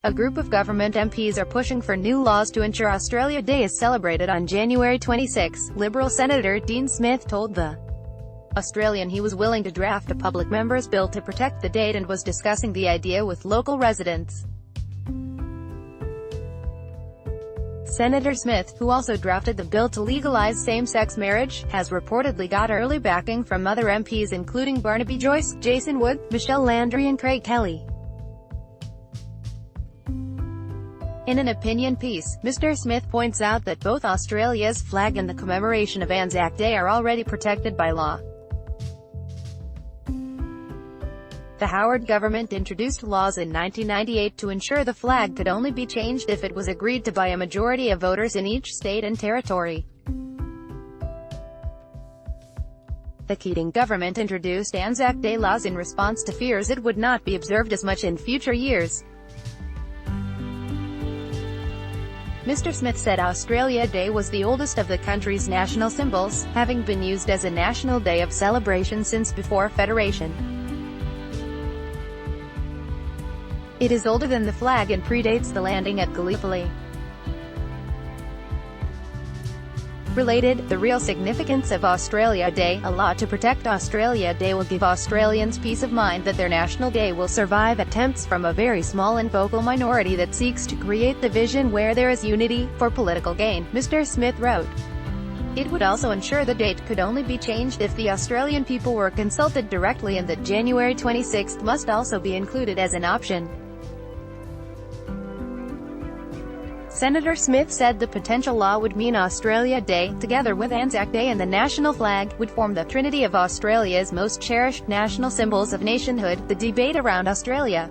A group of government MPs are pushing for new laws to ensure Australia Day is celebrated on January 26, Liberal Senator Dean Smith told the Australian he was willing to draft a public member's bill to protect the date and was discussing the idea with local residents. Senator Smith, who also drafted the bill to legalize same-sex marriage, has reportedly got early backing from other MPs including Barnaby Joyce, Jason Wood, Michelle Landry and Craig Kelly. In an opinion piece, Mr. Smith points out that both Australia's flag and the commemoration of Anzac Day are already protected by law. The Howard government introduced laws in 1998 to ensure the flag could only be changed if it was agreed to by a majority of voters in each state and territory. The Keating government introduced Anzac Day laws in response to fears it would not be observed as much in future years. Mr. Smith said Australia Day was the oldest of the country's national symbols, having been used as a national day of celebration since before Federation. It is older than the flag and predates the landing at Gallipoli. Related, the real significance of Australia Day, a law to protect Australia Day will give Australians peace of mind that their national day will survive attempts from a very small and vocal minority that seeks to create division where there is unity, for political gain, Mr. Smith wrote. It would also ensure the date could only be changed if the Australian people were consulted directly and that January 26 must also be included as an option. Senator Smith said the potential law would mean Australia Day, together with Anzac Day and the national flag, would form the trinity of Australia's most cherished national symbols of nationhood. The debate around Australia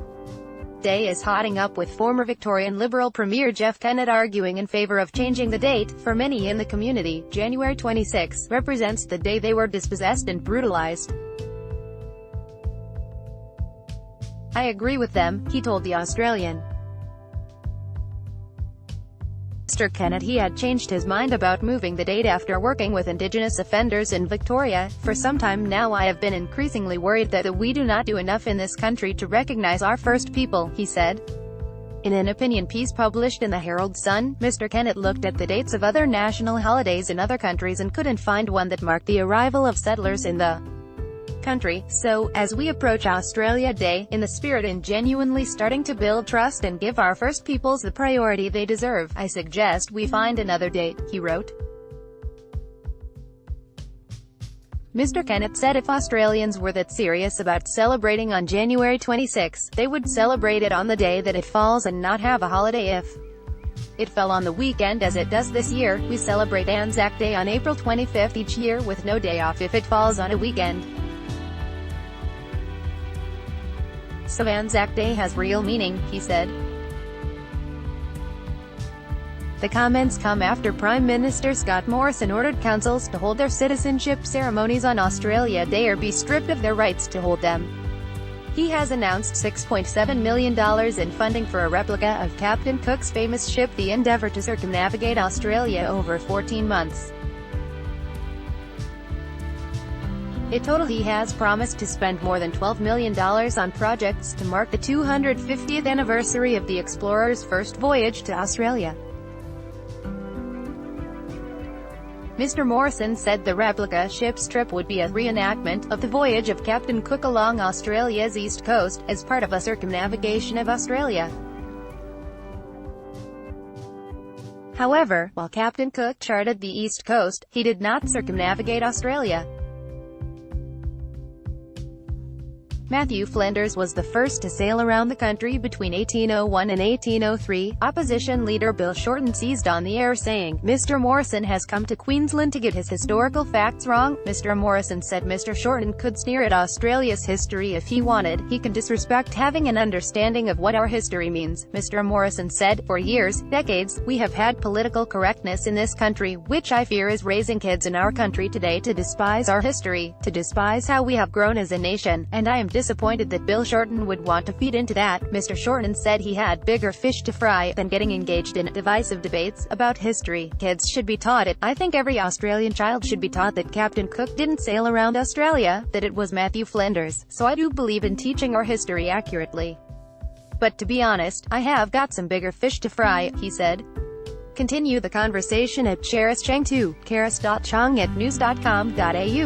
Day is hotting up, with former Victorian Liberal Premier Jeff Kennett arguing in favour of changing the date. For many in the community, January 26 represents the day they were dispossessed and brutalised. I agree with them, he told The Australian. Mr. Kennett he had changed his mind about moving the date after working with Indigenous offenders in Victoria. For some time now I have been increasingly worried that we do not do enough in this country to recognise our First People, he said. In an opinion piece published in the Herald Sun, Mr. Kennett looked at the dates of other national holidays in other countries and couldn't find one that marked the arrival of settlers in the country. So, as we approach Australia Day, in the spirit in genuinely starting to build trust and give our First Peoples the priority they deserve, I suggest we find another date, he wrote. Mr. Kennett said if Australians were that serious about celebrating on January 26, they would celebrate it on the day that it falls and not have a holiday if it fell on the weekend as it does this year. We celebrate Anzac Day on April 25 each year with no day off if it falls on a weekend. So Anzac Day has real meaning, he said. The comments come after Prime Minister Scott Morrison ordered councils to hold their citizenship ceremonies on Australia Day or be stripped of their rights to hold them. He has announced $6.7 million in funding for a replica of Captain Cook's famous ship the Endeavour to circumnavigate Australia over 14 months. In total he has promised to spend more than $12 million on projects to mark the 250th anniversary of the explorer's first voyage to Australia. Mr. Morrison said the replica ship's trip would be a reenactment of the voyage of Captain Cook along Australia's east coast, as part of a circumnavigation of Australia. However, while Captain Cook charted the east coast, he did not circumnavigate Australia. Matthew Flinders was the first to sail around the country between 1801 and 1803. Opposition leader Bill Shorten seized on the air saying, "Mr. Morrison has come to Queensland to get his historical facts wrong." Mr. Morrison said Mr. Shorten could sneer at Australia's history if he wanted. He can disrespect having an understanding of what our history means. Mr. Morrison said, "For years, decades, we have had political correctness in this country, which I fear is raising kids in our country today to despise our history, to despise how we have grown as a nation, and I am disappointed that Bill Shorten would want to feed into that." Mr. Shorten said he had bigger fish to fry than getting engaged in divisive debates about history. Kids should be taught it. I think every Australian child should be taught that Captain Cook didn't sail around Australia, that it was Matthew Flinders. So I do believe in teaching our history accurately. But to be honest, I have got some bigger fish to fry, he said. Continue the conversation at cherishchang2, karis.chang@news.com.au.